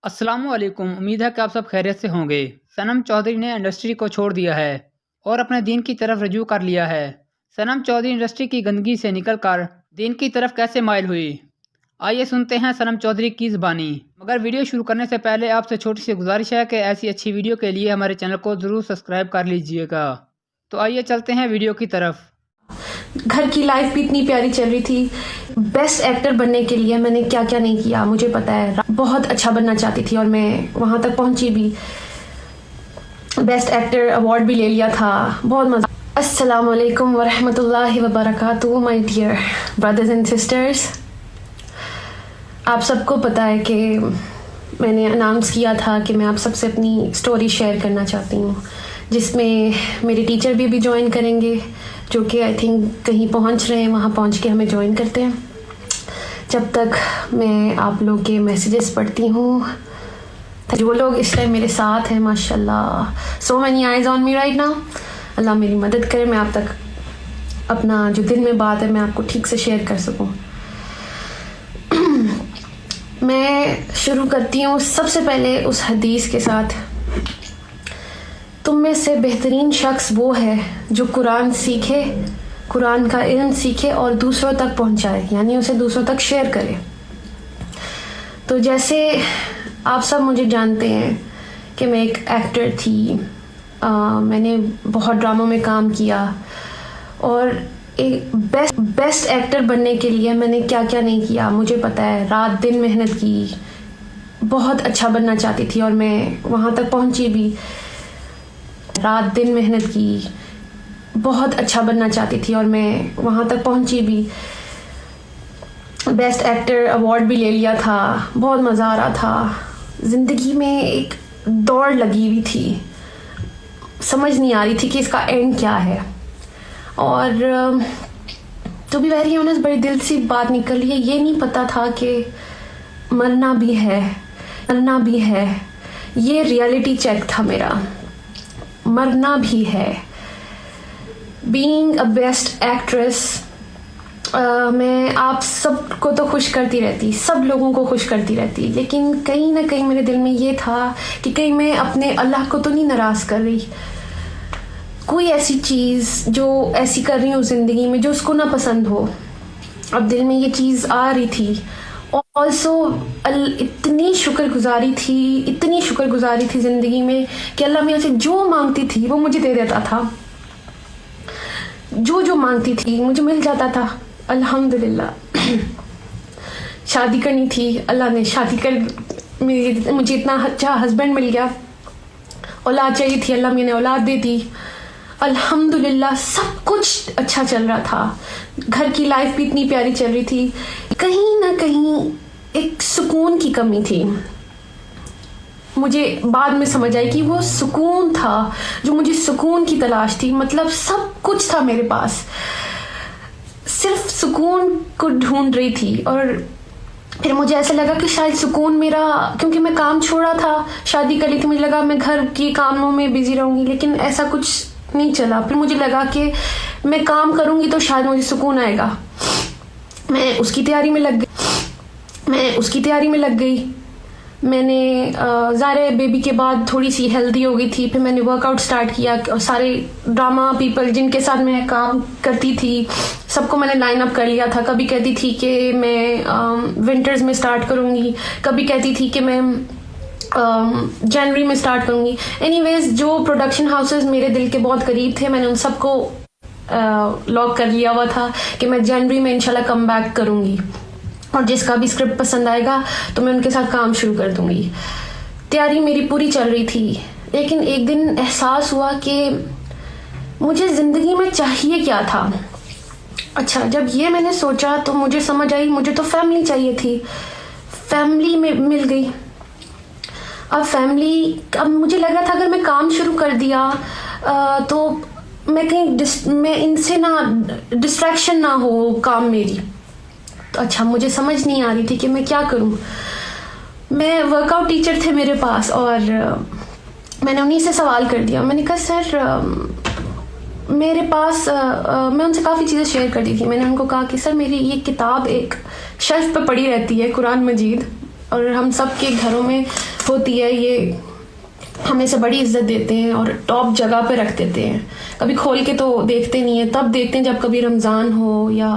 السلام علیکم، امید ہے کہ آپ سب خیریت سے ہوں گے۔ صنم چودھری نے انڈسٹری کو چھوڑ دیا ہے اور اپنے دین کی طرف رجوع کر لیا ہے۔ صنم چودھری انڈسٹری کی گندگی سے نکل کر دین کی طرف کیسے مائل ہوئی؟ آئیے سنتے ہیں صنم چودھری کی زبانی۔ مگر ویڈیو شروع کرنے سے پہلے آپ سے چھوٹی سی گزارش ہے کہ ایسی اچھی ویڈیو کے لیے ہمارے چینل کو ضرور سبسکرائب کر لیجئے گا۔ تو آئیے چلتے ہیں ویڈیو کی طرف۔ گھر کی لائف بھی اتنی پیاری چل رہی تھی۔ بیسٹ ایکٹر بننے کے لیے میں نے کیا کیا نہیں کیا مجھے پتا ہے۔ بہت اچھا بننا چاہتی تھی اور میں وہاں تک پہنچی بھی۔ بیسٹ ایکٹر ایوارڈ بھی لے لیا تھا۔ بہت مزہ۔ السلام علیکم ورحمۃ اللہ وبرکاتہ my dear brothers and sisters. آپ سب کو پتا ہے کہ میں نے اناؤنس کیا تھا کہ میں آپ سب سے اپنی اسٹوری شیئر کرنا چاہتی ہوں، جس میں میرے ٹیچر بھی جوائن کریں گے، جو کہ آئی تھنک کہیں پہنچ رہے ہیں، وہاں پہنچ کے ہمیں جوائن کرتے ہیں۔ جب تک میں آپ لوگ کے میسیجز پڑھتی ہوں، جو لوگ اس ٹائم میرے ساتھ ہیں، ماشاء اللہ، so many eyes on me right now. اللہ میری مدد کرے، میں آپ تک اپنا جو دل میں بات ہے میں آپ کو ٹھیک سے شیئر کر سکوں۔ میں شروع کرتی ہوں سب سے پہلے اس حدیث کے ساتھ، تم میں سے بہترین شخص وہ ہے جو قرآن سیکھے، قرآن کا علم سیکھے اور دوسروں تک پہنچائے، یعنی اسے دوسروں تک شیئر کرے۔ تو جیسے آپ سب مجھے جانتے ہیں کہ میں ایک ایکٹر تھی، میں نے بہت ڈراموں میں کام کیا، اور ایک بیسٹ ایکٹر بننے کے لیے میں نے کیا کیا نہیں کیا مجھے پتا ہے۔ رات دن محنت کی، بہت اچھا بننا چاہتی تھی اور میں وہاں تک پہنچی بھی۔ رات دن محنت کی، بہت اچھا بننا چاہتی تھی اور میں وہاں تک پہنچی بھی۔ بیسٹ ایکٹر ایوارڈ بھی لے لیا تھا۔ بہت مزہ آ رہا تھا۔ زندگی میں ایک دوڑ لگی ہوئی تھی، سمجھ نہیں آ رہی تھی کہ اس کا اینڈ کیا ہے۔ اور تو بھی ویری آنیسٹ بڑی دل سے بات نکل رہی ہے، یہ نہیں پتا تھا کہ مرنا بھی ہے، مرنا بھی ہے۔ یہ ریئلٹی چیک تھا میرا، مرنا بھی ہے۔ بینگ اے بیسٹ ایکٹریس، میں آپ سب کو تو خوش کرتی رہتی، سب لوگوں کو خوش کرتی رہتی، لیکن کہیں نہ کہیں میرے دل میں یہ تھا کہ کہیں میں اپنے اللہ کو تو نہیں ناراض کر رہی، کوئی ایسی چیز جو ایسی کر رہی ہوں زندگی میں جو اس کو نہ پسند ہو۔ اب دل میں یہ چیز آ رہی تھی۔ آلسو اتنی شکر گزاری تھی زندگی میں کہ اللہ میاں سے جو مانگتی تھی وہ مجھے دے دیتا تھا، جو مانگتی تھی مجھے مل جاتا تھا، الحمدللہ۔ شادی کرنی تھی، اللہ نے شادی کر، مجھے اتنا اچھا ہسبینڈ مل گیا۔ اولاد چاہیے تھی، اللہ میاں نے اولاد دے دی، الحمدللہ۔ سب کچھ اچھا چل رہا تھا، گھر کی لائف بھی اتنی پیاری چل رہی تھی۔ کہیں نہ کہیں ایک سکون کی کمی تھی، مجھے بعد میں سمجھ آئی کہ وہ سکون تھا جو مجھے سکون کی تلاش تھی۔ مطلب سب کچھ تھا میرے پاس، صرف سکون کو ڈھونڈ رہی تھی۔ اور پھر مجھے ایسا لگا کہ شاید سکون میرا، کیونکہ میں کام چھوڑا تھا، شادی کر لی تھی، مجھے لگا میں گھر کی کاموں میں بزی رہوں گی، لیکن ایسا کچھ نہیں چلا۔ پھر مجھے لگا کہ میں کام کروں گی تو شاید مجھے سکون آئے گا۔ میں اس کی تیاری میں لگ گئی۔ میں نے ظاہر بیبی کے بعد تھوڑی سی ہیلدی ہو گئی تھی، پھر میں نے ورک آؤٹ اسٹارٹ کیا۔ سارے ڈرامہ پیپل جن کے ساتھ میں کام کرتی تھی سب کو میں نے لائن اپ کر لیا تھا۔ کبھی کہتی تھی کہ میں ونٹرز میں اسٹارٹ کروں گی، کبھی کہتی تھی کہ میں جنوری میں اسٹارٹ کروں گی۔ اینی ویز جو پروڈکشن ہاؤسز میرے دل کے بہت قریب تھے، میں نے ان سب کو لاک کر لیا ہوا تھا کہ میں جنوری میں انشاءاللہ کم بیک کروں گی، اور جس کا بھی اسکرپٹ پسند آئے گا تو میں ان کے ساتھ کام شروع کر دوں گی۔ تیاری میری پوری چل رہی تھی، لیکن ایک دن احساس ہوا کہ مجھے زندگی میں چاہیے کیا تھا۔ اچھا، جب یہ میں نے سوچا تو مجھے سمجھ آئی مجھے تو فیملی چاہیے تھی۔ فیملی میں مل گئی۔ اب مجھے لگا تھا اگر میں کام شروع کر دیا تو میں ان سے نہ ڈسٹریکشن نہ ہو کام میری۔ تو اچھا، مجھے سمجھ نہیں آ رہی تھی کہ میں کیا کروں۔ میں ورک آؤٹ ٹیچر تھے میرے پاس، اور میں نے انہیں سے سوال کر دیا۔ میں نے کہا سر میرے پاس، میں ان سے کافی چیزیں شیئر کرتی تھی۔ میں نے ان کو کہا کہ سر میری یہ کتاب ایک شیلف پہ پڑی رہتی ہے، قرآن مجید، اور ہم سب کے گھروں میں ہوتی ہے یہ, ہمیں سے بڑی عزت دیتے ہیں اور ٹاپ جگہ پہ رکھ دیتے ہیں. کبھی کھول کے تو دیکھتے نہیں ہیں, تب دیکھتے ہیں جب کبھی رمضان ہو یا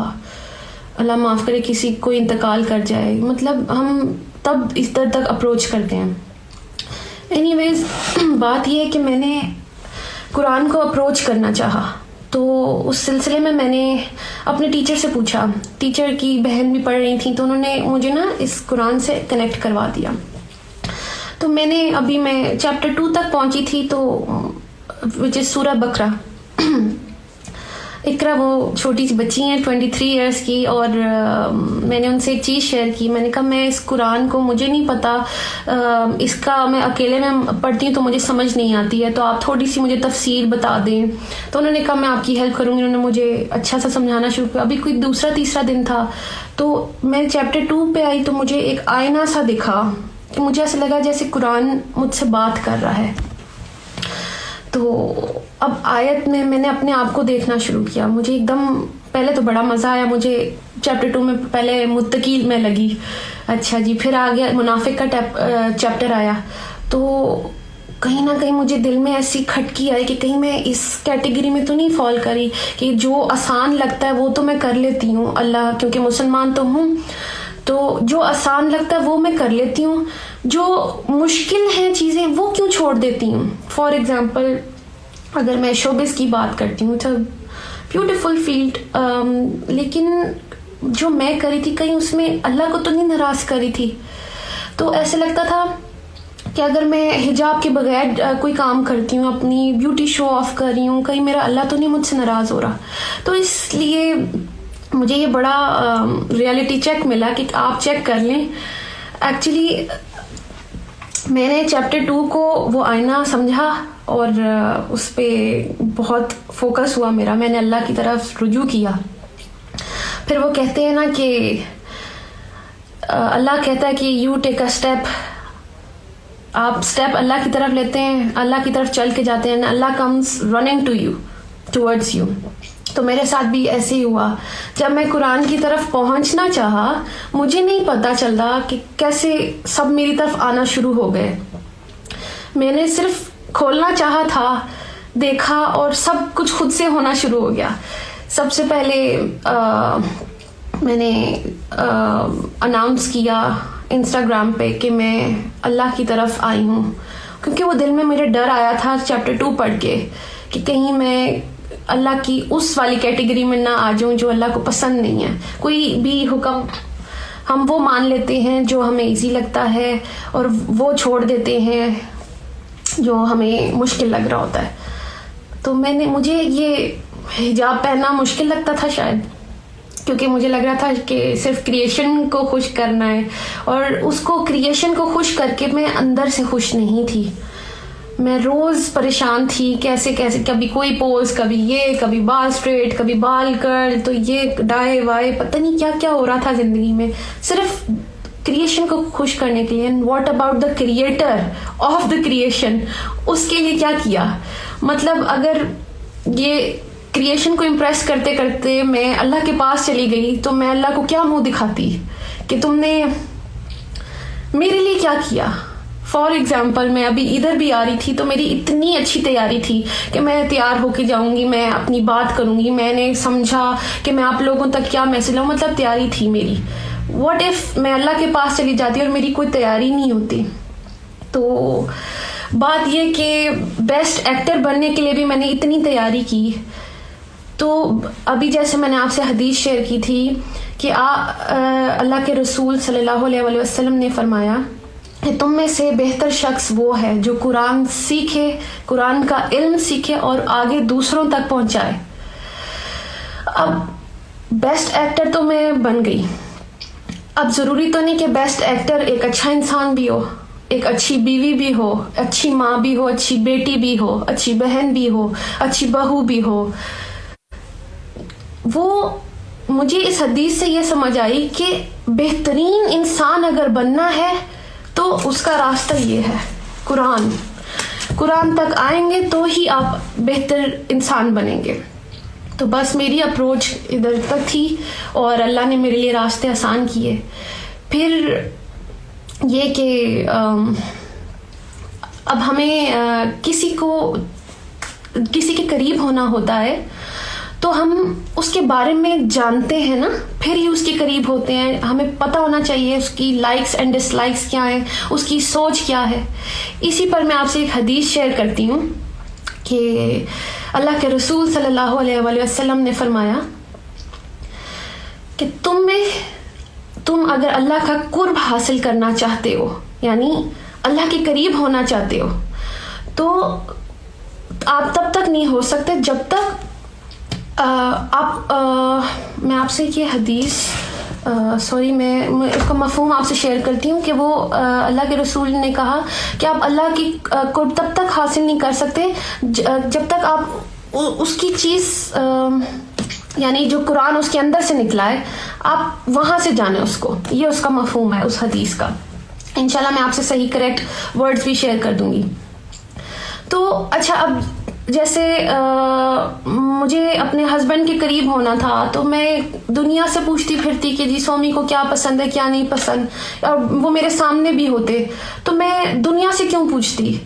اللہ معاف کرے کسی کوئی انتقال کر جائے, مطلب ہم تب اس طرح تک اپروچ کرتے ہیں. اینی ویز بات یہ ہے کہ میں نے قرآن کو اپروچ کرنا چاہا, تو اس سلسلے میں نے اپنے ٹیچر سے پوچھا. ٹیچر کی بہن بھی پڑھ رہی تھیں تو انہوں نے مجھے نا اس قرآن سے کنیکٹ کروا دیا. تو میں چیپٹر 2 تک پہنچی تھی, تو وچ از سورہ بقرہ. اقرا وہ چھوٹی سی بچی ہیں 23 ایئرس کی, اور میں نے ان سے ایک چیز شیئر کی. میں نے کہا میں اس قرآن کو, مجھے نہیں پتا, اس کا میں اکیلے میں پڑھتی ہوں تو مجھے سمجھ نہیں آتی ہے, تو آپ تھوڑی سی مجھے تفصیل بتا دیں. تو انہوں نے کہا میں آپ کی ہیلپ کروں گی. انہوں نے مجھے اچھا سا سمجھانا شروع کیا. ابھی کوئی دوسرا تیسرا دن تھا تو میں چیپٹر 2 پہ آئی, تو مجھے ایک آئینہ سا دکھا کہ مجھے ایسا لگا جیسے قرآن مجھ سے بات کر رہا ہے. تو اب آیت میں نے اپنے آپ کو دیکھنا شروع کیا. مجھے ایک دم پہلے تو بڑا مزہ آیا. مجھے چیپٹر 2 میں پہلے متقی میں لگی, اچھا جی, پھر آ گیا منافق کا چیپٹر آیا. تو کہیں نہ کہیں مجھے دل میں ایسی کھٹکی آئی کہ کہیں میں اس کیٹیگری میں تو نہیں فال کری کہ جو آسان لگتا ہے وہ تو میں کر لیتی ہوں, اللہ کیونکہ مسلمان تو ہوں, تو جو آسان لگتا ہے وہ میں کر لیتی ہوں, جو مشکل ہیں چیزیں وہ کیوں چھوڑ دیتی ہوں. فار ایگزامپل اگر میں شوبز کی بات کرتی ہوں, تو بیوٹیفل فیلڈ, لیکن جو میں کری تھی کہیں اس میں اللہ کو تو نہیں ناراض کری تھی. تو ایسے لگتا تھا کہ اگر میں حجاب کے بغیر کوئی کام کرتی ہوں, اپنی بیوٹی شو آف کر رہی ہوں, کہیں میرا اللہ تو نہیں مجھ سے ناراض ہو رہا. تو اس لیے مجھے یہ بڑا ریئلٹی چیک ملا کہ آپ چیک کر لیں. ایکچولی میں نے چیپٹر 2 کو وہ آئینہ سمجھا اور اس پہ بہت فوکس ہوا میرا. میں نے اللہ کی طرف رجوع کیا. پھر وہ کہتے ہیں نا کہ اللہ کہتا ہے کہ یو ٹیک اے اسٹیپ, آپ اسٹیپ اللہ کی طرف لیتے ہیں, اللہ کی طرف چل کے جاتے ہیں, اللہ comes running to you, towards you. تو میرے ساتھ بھی ایسے ہی ہوا. جب میں قرآن کی طرف پہنچنا چاہا, مجھے نہیں پتا چل رہا کہ کیسے سب میری طرف آنا شروع ہو گئے. میں نے صرف کھولنا چاہا تھا, دیکھا, اور سب کچھ خود سے ہونا شروع ہو گیا. سب سے پہلے میں نے اناؤنس کیا انسٹاگرام پہ کہ میں اللہ کی طرف آئی ہوں, کیونکہ وہ دل میں میرے ڈر آیا تھا چیپٹر 2 پڑھ کے کہ کہیں میں اللہ کی اس والی کیٹیگری میں نہ آ جاؤں جو اللہ کو پسند نہیں ہے. کوئی بھی حکم ہم وہ مان لیتے ہیں جو ہمیں ایزی لگتا ہے, اور وہ چھوڑ دیتے ہیں جو ہمیں مشکل لگ رہا ہوتا ہے. تو مجھے یہ حجاب پہننا مشکل لگتا تھا شاید, کیونکہ مجھے لگ رہا تھا کہ صرف کریشن کو خوش کرنا ہے, اور اس کو کریشن کو خوش کر کے میں اندر سے خوش نہیں تھی. میں روز پریشان تھی کیسے کبھی کوئی پوز, کبھی یہ, کبھی بال اسٹریٹ, کبھی بال کر, تو یہ ڈائے وائے, پتہ نہیں کیا کیا ہو رہا تھا زندگی میں, صرف کریشن کو خوش کرنے کے لیے. And what about the creator of the creation, اس کے لیے کیا کیا. مطلب اگر یہ کریشن کو امپریس کرتے کرتے میں اللہ کے پاس چلی گئی, تو میں اللہ کو کیا منہ دکھاتی کہ تم نے میرے لیے کیا کیا. فار ایگزامپل میں ابھی ادھر بھی آ رہی تھی تو میری اتنی اچھی تیاری تھی کہ میں تیار ہو کے جاؤں گی, میں اپنی بات کروں گی, میں نے سمجھا کہ میں آپ لوگوں تک کیا میسج لاؤں, مطلب تیاری تھی میری. واٹ ایف میں اللہ کے پاس چلی جاتی اور میری کوئی تیاری نہیں ہوتی. تو بات یہ کہ بیسٹ ایکٹر بننے کے لیے بھی میں نے اتنی تیاری کی. تو ابھی جیسے میں نے آپ سے حدیث شیئر کی تھی کہ اللہ کے رسول صلی اللہ علیہ وسلم نے فرمایا کہ تم میں سے بہتر شخص وہ ہے جو قرآن سیکھے, قرآن کا علم سیکھے اور آگے دوسروں تک پہنچائے. اب بیسٹ ایکٹر تو میں بن گئی. اب ضروری تو نہیں کہ بیسٹ ایکٹر ایک اچھا انسان بھی ہو, ایک اچھی بیوی بھی ہو, اچھی ماں بھی ہو, اچھی بیٹی بھی ہو, اچھی بہن بھی ہو, اچھی بہو بھی ہو. وہ مجھے اس حدیث سے یہ سمجھ آئی کہ بہترین انسان اگر بننا ہے تو اس کا راستہ یہ ہے, قرآن تک آئیں گے تو ہی آپ بہتر انسان بنیں گے. تو بس میری اپروچ ادھر تک تھی اور اللہ نے میرے لیے راستے آسان کیے. پھر یہ کہ اب ہمیں کسی کے قریب ہونا ہوتا ہے تو ہم اس کے بارے میں جانتے ہیں نا، پھر ہی اس کے قریب ہوتے ہیں. ہمیں پتہ ہونا چاہیے اس کی لائکس اینڈ ڈس لائکس کیا ہیں، اس کی سوچ کیا ہے. اسی پر میں آپ سے ایک حدیث شیئر کرتی ہوں کہ اللہ کے رسول صلی اللہ علیہ وآلہ وسلم نے فرمایا کہ تم اگر اللہ کا قرب حاصل کرنا چاہتے ہو، یعنی اللہ کے قریب ہونا چاہتے ہو، تو آپ تب تک نہیں ہو سکتے جب تک میں آپ سے یہ حدیث میں اس کا مفہوم آپ سے شیئر کرتی ہوں کہ وہ اللہ کے رسول نے کہا کہ آپ اللہ کی قرب تب تک حاصل نہیں کر سکتے جب تک آپ اس کی چیز یعنی جو قرآن اس کے اندر سے نکلا ہے آپ وہاں سے جانیں اس کو. یہ اس کا مفہوم ہے اس حدیث کا. انشاءاللہ میں آپ سے صحیح کریکٹ ورڈز بھی شیئر کر دوں گی. تو اچھا، اب جیسے مجھے اپنے ہسبینڈ کے قریب ہونا تھا تو میں دنیا سے پوچھتی پھرتی کہ جی سومی کو کیا پسند ہے کیا نہیں پسند، اور وہ میرے سامنے بھی ہوتے تو میں دنیا سے کیوں پوچھتی،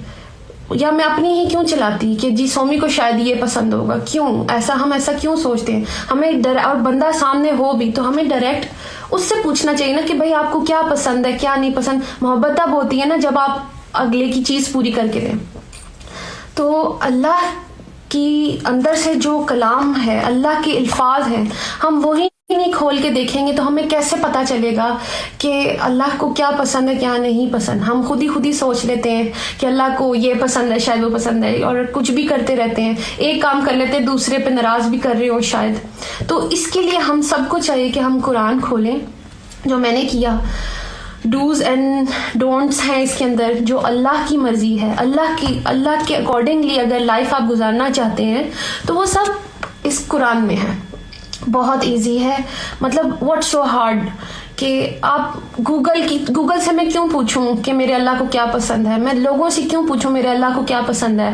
یا میں اپنی ہی کیوں چلاتی کہ جی سومی کو شاید یہ پسند ہوگا. کیوں ہم ایسا کیوں سوچتے ہیں؟ ہمیں اور بندہ سامنے ہو بھی تو ہمیں ڈائریکٹ اس سے پوچھنا چاہیے نا کہ بھائی آپ کو کیا پسند ہے کیا نہیں پسند. محبت اب ہوتی ہے نا جب آپ اگلے کی چیز پوری کر کے دیں. تو اللہ کی اندر سے جو کلام ہے، اللہ کے الفاظ ہیں، ہم وہی نہیں کھول کے دیکھیں گے تو ہمیں کیسے پتا چلے گا کہ اللہ کو کیا پسند ہے کیا نہیں پسند. ہم خود ہی سوچ لیتے ہیں کہ اللہ کو یہ پسند ہے شاید وہ پسند ہے، اور کچھ بھی کرتے رہتے ہیں، ایک کام کر لیتے ہیں دوسرے پہ ناراض بھی کر رہے ہو شاید. تو اس کے لیے ہم سب کو چاہیے کہ ہم قرآن کھولیں، جو میں نے کیا. ڈوز اینڈ ڈونٹس ہیں اس کے اندر، جو اللہ کی مرضی ہے، اللہ کے اکارڈنگلی اگر لائف آپ گزارنا چاہتے ہیں تو وہ سب اس قرآن میں ہے. بہت ایزی ہے، مطلب واٹ سو ہارڈ کہ آپ گوگل سے میں کیوں پوچھوں کہ میرے اللہ کو کیا پسند ہے، میں لوگوں سے کیوں پوچھوں میرے اللہ کو کیا پسند ہے.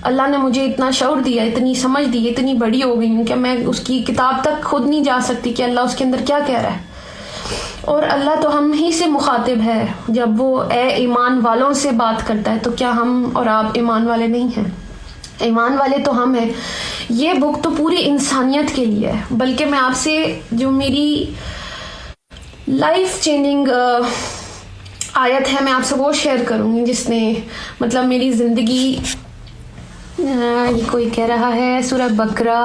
اللہ نے مجھے اتنا شعور دیا، اتنی سمجھ دی، اتنی بڑی ہو گئی ہوں کہ میں اس کی کتاب تک خود نہیں جا سکتی کہ اللہ اس کے اندر کیا کہہ رہا ہے. اور اللہ تو ہم ہی سے مخاطب ہے، جب وہ اے ایمان والوں سے بات کرتا ہے تو کیا ہم اور آپ ایمان والے نہیں ہیں؟ ایمان والے تو ہم ہیں. یہ بک تو پوری انسانیت کے لیے ہے. بلکہ میں آپ سے جو میری لائف چینجنگ آیت ہے میں آپ سے وہ شیئر کروں گی جس نے مطلب میری زندگی، یہ کوئی کہہ رہا ہے سورہ بقرہ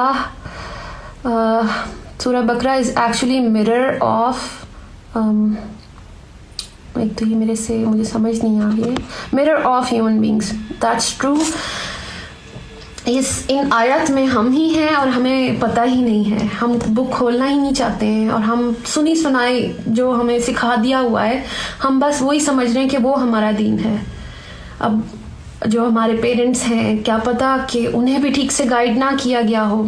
از ایکچولی مرر آف ایک تو یہ مجھے سمجھ نہیں آ رہی ہے، mirror of human beings. That's true. ان آیت میں ہم ہی ہیں اور ہمیں پتہ ہی نہیں ہے. ہم بک کھولنا ہی نہیں چاہتے ہیں، اور ہم سنی سنائی جو ہمیں سکھا دیا ہوا ہے ہم بس وہی سمجھ رہے ہیں کہ وہ ہمارا دین ہے. اب جو ہمارے پیرنٹس ہیں کیا پتہ کہ انہیں بھی ٹھیک سے گائیڈ نہ کیا گیا ہو.